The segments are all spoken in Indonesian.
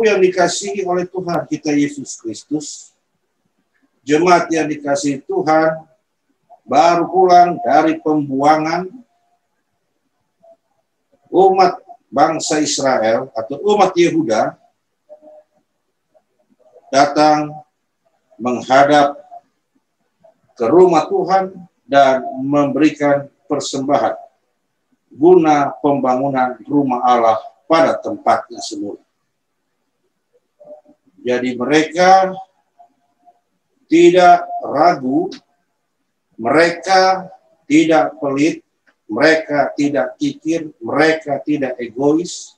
yang dikasihi oleh Tuhan kita Yesus Kristus, jemaat yang dikasihi Tuhan, baru pulang dari pembuangan umat bangsa Israel atau umat Yehuda datang menghadap ke rumah Tuhan dan memberikan persembahan guna pembangunan rumah Allah pada tempatnya semula. Jadi mereka tidak ragu, mereka tidak pelit, mereka tidak kikir, mereka tidak egois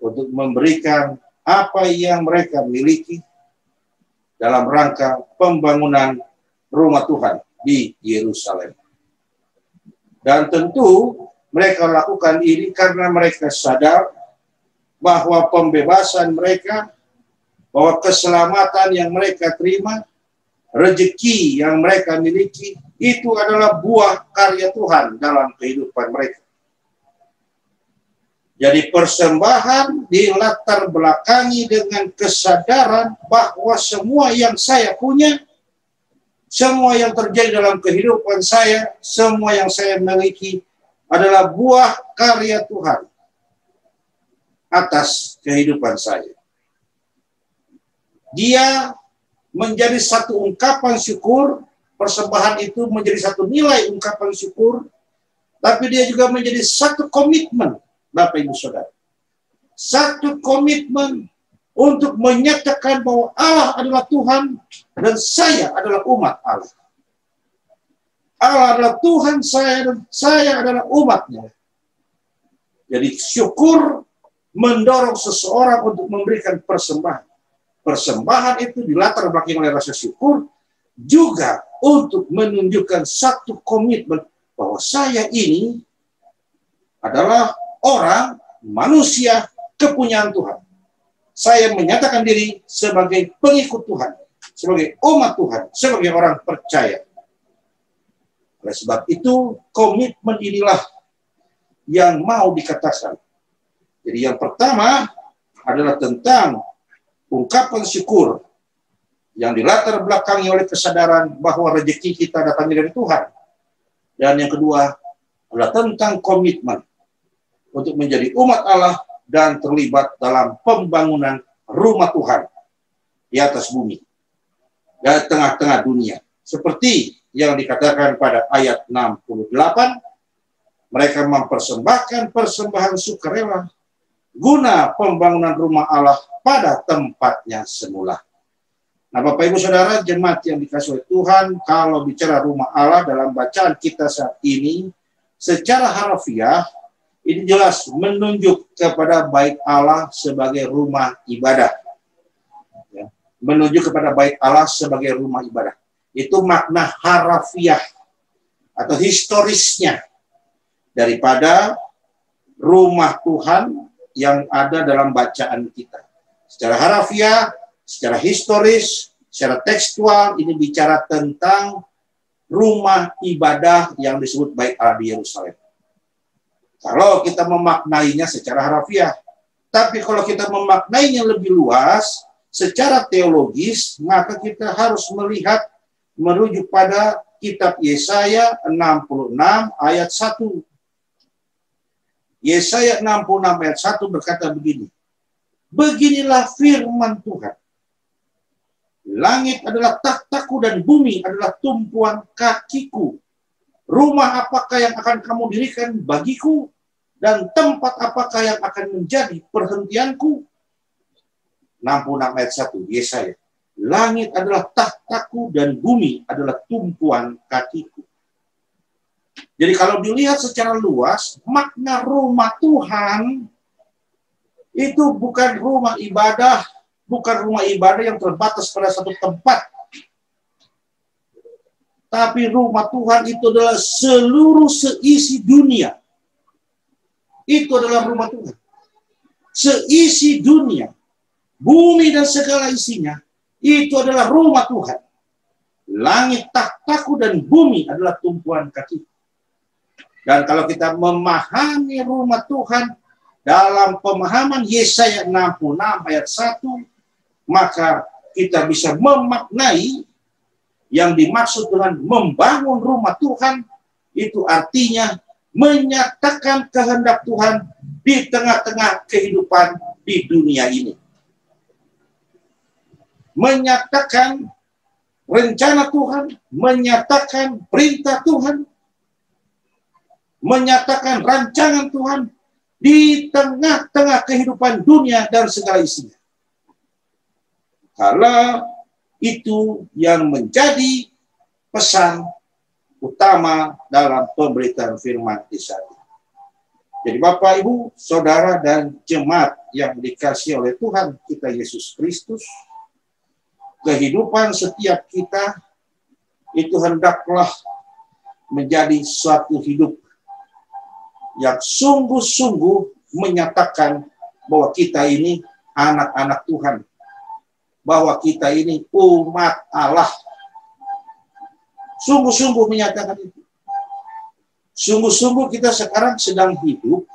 untuk memberikan apa yang mereka miliki dalam rangka pembangunan rumah Tuhan di Yerusalem. Dan tentu mereka lakukan ini karena mereka sadar bahwa pembebasan mereka, bahwa keselamatan yang mereka terima, rezeki yang mereka miliki, itu adalah buah karya Tuhan dalam kehidupan mereka. Jadi persembahan dilatar belakangi dengan kesadaran bahwa semua yang saya punya, semua yang terjadi dalam kehidupan saya, semua yang saya miliki adalah buah karya Tuhan atas kehidupan saya. Dia menjadi satu ungkapan syukur, persembahan itu menjadi satu nilai ungkapan syukur, tapi dia juga menjadi satu komitmen, Bapak Ibu Saudara. Satu komitmen untuk menyatakan bahwa Allah adalah Tuhan dan saya adalah umat Allah. Allah adalah Tuhan saya dan saya adalah umatnya. Jadi syukur mendorong seseorang untuk memberikan persembahan. Persembahan itu dilatar belakangi oleh rasa syukur, juga untuk menunjukkan satu komitmen bahwa saya ini adalah orang, manusia, kepunyaan Tuhan. Saya menyatakan diri sebagai pengikut Tuhan, sebagai umat Tuhan, sebagai orang percaya. Oleh sebab itu, komitmen inilah yang mau dikatakan. Jadi yang pertama adalah tentang ungkapan syukur yang dilatar belakangi oleh kesadaran bahwa rezeki kita datangnya dari Tuhan. Dan yang kedua adalah tentang komitmen untuk menjadi umat Allah dan terlibat dalam pembangunan rumah Tuhan di atas bumi, di tengah-tengah dunia. Seperti yang dikatakan pada ayat 68, mereka mempersembahkan persembahan sukarela guna pembangunan rumah Allah pada tempatnya semula. Nah, Bapak Ibu Saudara, jemaat yang dikasihi oleh Tuhan, kalau bicara rumah Allah dalam bacaan kita saat ini, secara harfiah, ini jelas menunjuk kepada bait Allah sebagai rumah ibadah. Ya, menunjuk kepada bait Allah sebagai rumah ibadah. Itu makna harfiah atau historisnya daripada rumah Tuhan yang ada dalam bacaan kita. Secara harfiah, secara historis, secara tekstual, ini bicara tentang rumah ibadah yang disebut bait Allah di Yerusalem. Kalau kita memaknainya secara harfiah, tapi kalau kita memaknainya lebih luas, secara teologis, maka kita harus melihat merujuk pada kitab Yesaya 66 ayat 1. Yesaya 66 ayat 1 berkata begini, beginilah firman Tuhan. Langit adalah takhtaku dan bumi adalah tumpuan kakiku. Rumah apakah yang akan kamu dirikan bagiku? Dan tempat apakah yang akan menjadi perhentianku? 66 ayat 1 Yesaya. Langit adalah takhtaku dan bumi adalah tumpuan kakiku. Jadi kalau dilihat secara luas, makna rumah Tuhan itu bukan rumah ibadah, yang terbatas pada satu tempat. Tapi rumah Tuhan itu adalah seluruh seisi dunia. Itu adalah rumah Tuhan. Seisi dunia, bumi dan segala isinya, itu adalah rumah Tuhan. Langit takhtaku dan bumi adalah tumpuan kaki. Dan kalau kita memahami rumah Tuhan dalam pemahaman Yesaya 66 ayat 1, maka kita bisa memaknai yang dimaksud dengan membangun rumah Tuhan, itu artinya menyatakan kehendak Tuhan di tengah-tengah kehidupan di dunia ini. Menyatakan rencana Tuhan, menyatakan perintah Tuhan, menyatakan rancangan Tuhan di tengah-tengah kehidupan dunia dan segala isinya. Karena itu yang menjadi pesan utama dalam pemberitaan firman di saat ini. Jadi Bapak, Ibu, Saudara, dan jemaat yang dikasihi oleh Tuhan kita Yesus Kristus, kehidupan setiap kita itu hendaklah menjadi suatu hidup yang sungguh-sungguh menyatakan bahwa kita ini anak-anak Tuhan, bahwa kita ini umat Allah. Sungguh-sungguh menyatakan itu. Sungguh-sungguh kita sekarang sedang hidup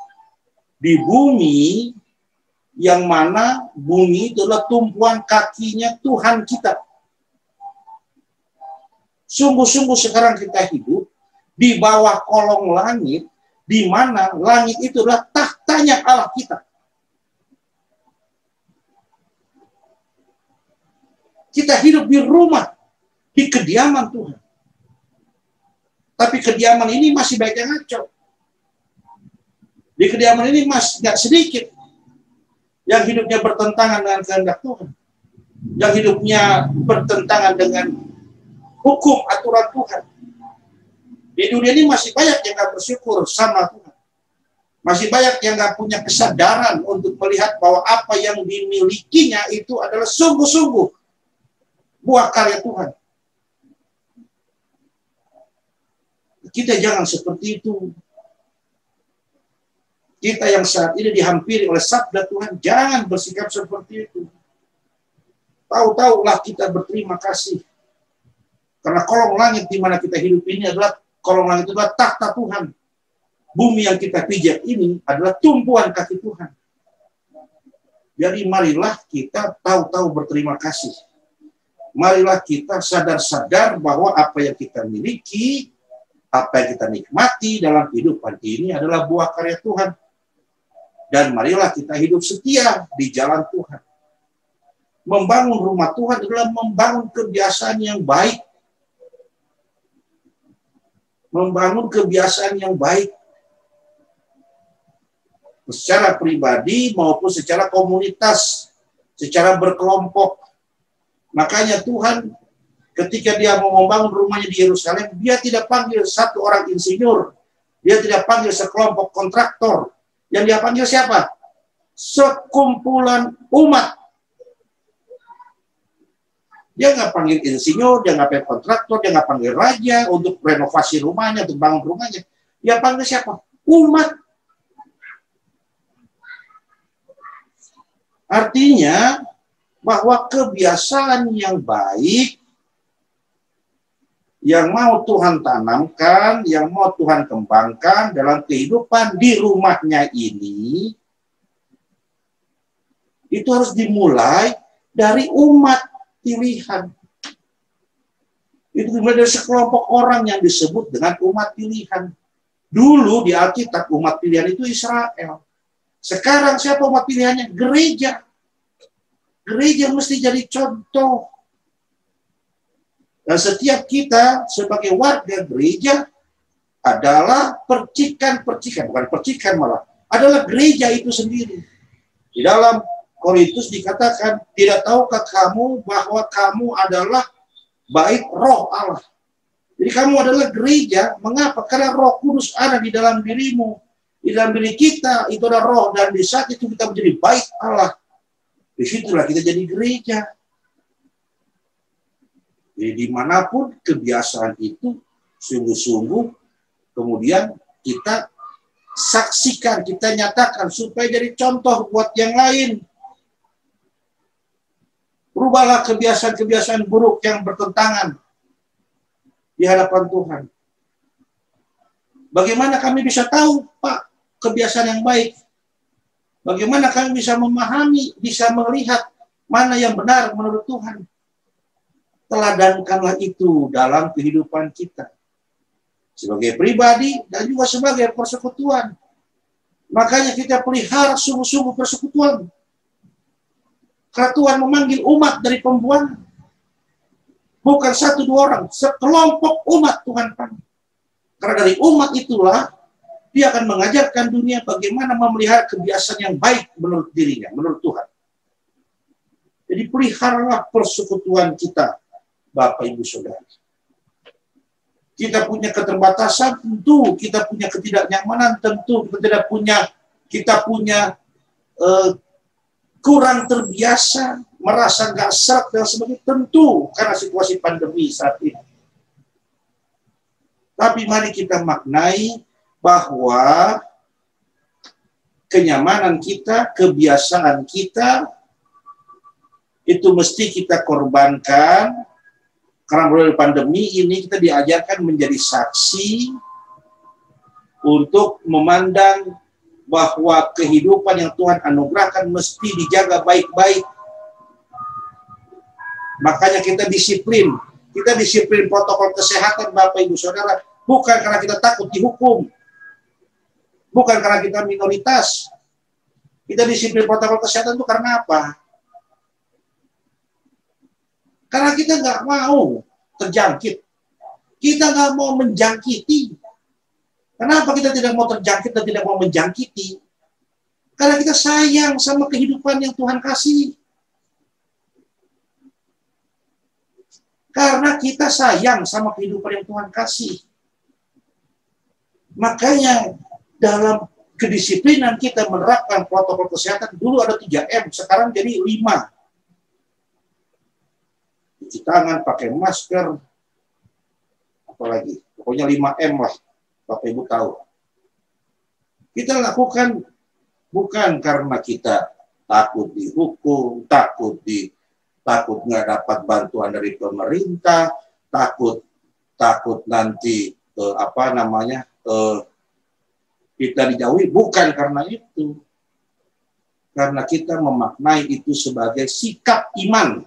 di bumi yang mana bumi itu adalah tumpuan kakinya Tuhan kita. Sungguh-sungguh sekarang kita hidup di bawah kolong langit, di mana langit itu adalah tahtanya Allah kita. Kita hidup di rumah, di kediaman Tuhan. Tapi kediaman ini masih banyak yang ngaco. Di kediaman ini masih nggak sedikit yang hidupnya bertentangan dengan kehendak Tuhan. Yang hidupnya bertentangan dengan hukum aturan Tuhan. Di dunia ini masih banyak yang nggak bersyukur sama Tuhan. Masih banyak yang nggak punya kesadaran untuk melihat bahwa apa yang dimilikinya itu adalah sungguh-sungguh buah karya Tuhan. Kita jangan seperti itu. Kita yang saat ini dihampiri oleh sabda Tuhan, jangan bersikap seperti itu. Tahu-tahulah kita berterima kasih. Karena kolong langit di mana kita hidup ini adalah kolong langit itu adalah takhta Tuhan. Bumi yang kita pijak ini adalah tumpuan kaki Tuhan. Jadi marilah kita tahu-tahu berterima kasih. Marilah kita sadar-sadar bahwa apa yang kita miliki, apa yang kita nikmati dalam kehidupan ini adalah buah karya Tuhan. Dan marilah kita hidup setia di jalan Tuhan. Membangun rumah Tuhan adalah membangun kebiasaan yang baik. Membangun kebiasaan yang baik. Secara pribadi maupun secara komunitas, secara berkelompok. Makanya Tuhan ketika dia mau membangun rumahnya di Yerusalem, dia tidak panggil satu orang insinyur. Dia tidak panggil sekelompok kontraktor. Yang dia panggil siapa? Sekumpulan umat. Dia nggak panggil insinyur, dia nggak panggil kontraktor, dia nggak panggil raja untuk renovasi rumahnya, untuk bangun rumahnya. Dia panggil siapa? Umat. Artinya bahwa kebiasaan yang baik yang mau Tuhan tanamkan, yang mau Tuhan kembangkan dalam kehidupan di rumahnya ini, itu harus dimulai dari umat pilihan. Itu dimulai dari sekelompok orang yang disebut dengan umat pilihan. Dulu di Alkitab umat pilihan itu Israel. Sekarang siapa umat pilihannya? Gereja. Gereja mesti jadi contoh. Dan setiap kita sebagai warga gereja adalah percikan-percikan, bukan percikan malah, adalah gereja itu sendiri. Di dalam Korintus dikatakan, tidak tahukah kamu bahwa kamu adalah bait roh Allah. Jadi kamu adalah gereja. Mengapa? Karena Roh Kudus ada di dalam dirimu. Di dalam diri kita itu ada roh, dan di saat itu kita menjadi bait Allah. Disitulah kita jadi gereja. Jadi dimanapun kebiasaan itu sungguh-sungguh kemudian kita saksikan, kita nyatakan supaya jadi contoh buat yang lain. Rubahlah kebiasaan-kebiasaan buruk yang bertentangan di hadapan Tuhan. Bagaimana kami bisa tahu, Pak, kebiasaan yang baik? Bagaimana kami bisa memahami, bisa melihat mana yang benar menurut Tuhan? Teladankanlah itu dalam kehidupan kita. Sebagai pribadi dan juga sebagai persekutuan. Makanya kita pelihara sungguh-sungguh persekutuan. Karena Tuhan memanggil umat dari pembuangan. Bukan satu dua orang, sekelompok umat Tuhan panggil. Karena dari umat itulah dia akan mengajarkan dunia bagaimana memelihara kebiasaan yang baik menurut dirinya, menurut Tuhan. Jadi peliharalah persekutuan kita, Bapak Ibu Saudara. Kita punya keterbatasan, tentu kita punya ketidaknyamanan, tentu kita punya kurang terbiasa, merasa nggak serak dan sebagainya, tentu karena situasi pandemi saat ini. Tapi mari kita maknai bahwa kenyamanan kita, kebiasaan kita, itu mesti kita korbankan. Karena melalui pandemi ini kita diajarkan menjadi saksi untuk memandang bahwa kehidupan yang Tuhan anugerahkan mesti dijaga baik-baik. Makanya kita disiplin protokol kesehatan, Bapak Ibu Saudara, bukan karena kita takut dihukum, bukan karena kita minoritas. Kita disiplin protokol kesehatan itu karena apa? Karena kita nggak mau terjangkit. Kita nggak mau menjangkiti. Kenapa kita tidak mau terjangkit dan tidak mau menjangkiti? Karena kita sayang sama kehidupan yang Tuhan kasih. Karena kita sayang sama kehidupan yang Tuhan kasih. Makanya dalam kedisiplinan kita menerapkan protokol kesehatan, dulu ada 3M, sekarang jadi 5. Cuci tangan, pakai masker, apalagi, pokoknya 5M lah, Bapak Ibu tahu. Kita lakukan bukan karena kita takut dihukum, takut nggak dapat bantuan dari pemerintah, takut nanti kita dijauhi, bukan karena itu. Karena kita memaknai itu sebagai sikap iman.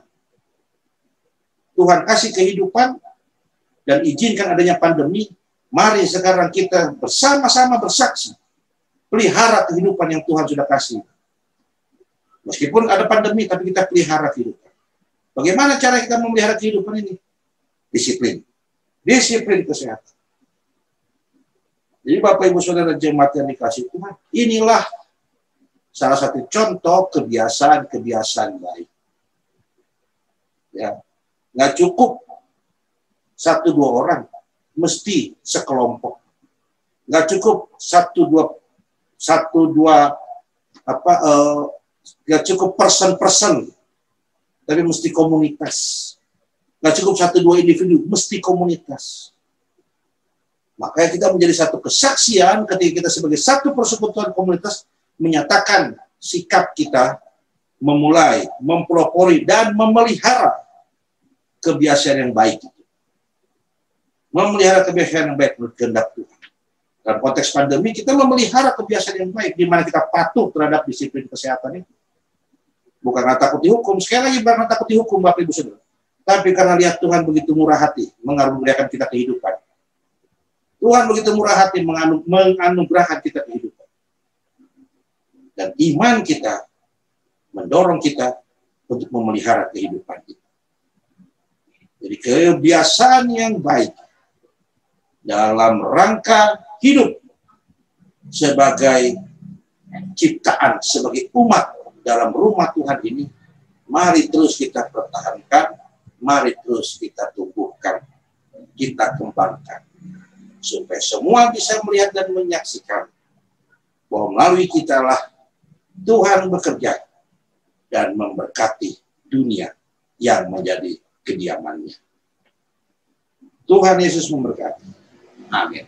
Tuhan kasih kehidupan dan izinkan adanya pandemi. Mari sekarang kita bersama-sama bersaksi. Pelihara kehidupan yang Tuhan sudah kasih. Meskipun ada pandemi, tapi kita pelihara kehidupan. Bagaimana cara kita memelihara kehidupan ini? Disiplin. Disiplin kesehatan. Jadi Bapak Ibu Saudara jemaat yang dikasih Tuhan, inilah salah satu contoh kebiasaan-kebiasaan baik. Ya. Nggak cukup 1-2 orang, mesti sekelompok. Nggak cukup 1-2 nggak cukup person-person, tapi mesti komunitas. Nggak cukup 1-2 individu, mesti komunitas. Makanya kita menjadi satu kesaksian ketika kita sebagai satu persekutuan komunitas menyatakan sikap kita memulai, mempelopori, dan memelihara kebiasaan yang baik itu. Memelihara kebiasaan yang baik menurut kehendak Tuhan. Dalam konteks pandemi, kita memelihara kebiasaan yang baik, di mana kita patuh terhadap disiplin kesehatan itu. Bukan karena takut dihukum, sekali lagi bukan karena takut dihukum, Bapak Ibu Saudara. Tapi karena lihat Tuhan begitu murah hati, mengaruniakan kita kehidupan. Tuhan begitu murah hati, menganugerahkan kita kehidupan. Dan iman kita mendorong kita untuk memelihara kehidupan kita. Jadi kebiasaan yang baik dalam rangka hidup sebagai ciptaan, sebagai umat dalam rumah Tuhan ini, mari terus kita pertahankan, mari terus kita tumbuhkan, kita kembangkan. Supaya semua bisa melihat dan menyaksikan bahwa melalui kitalah Tuhan bekerja dan memberkati dunia yang menjadi kediamannya. Tuhan Yesus memberkati. Amin.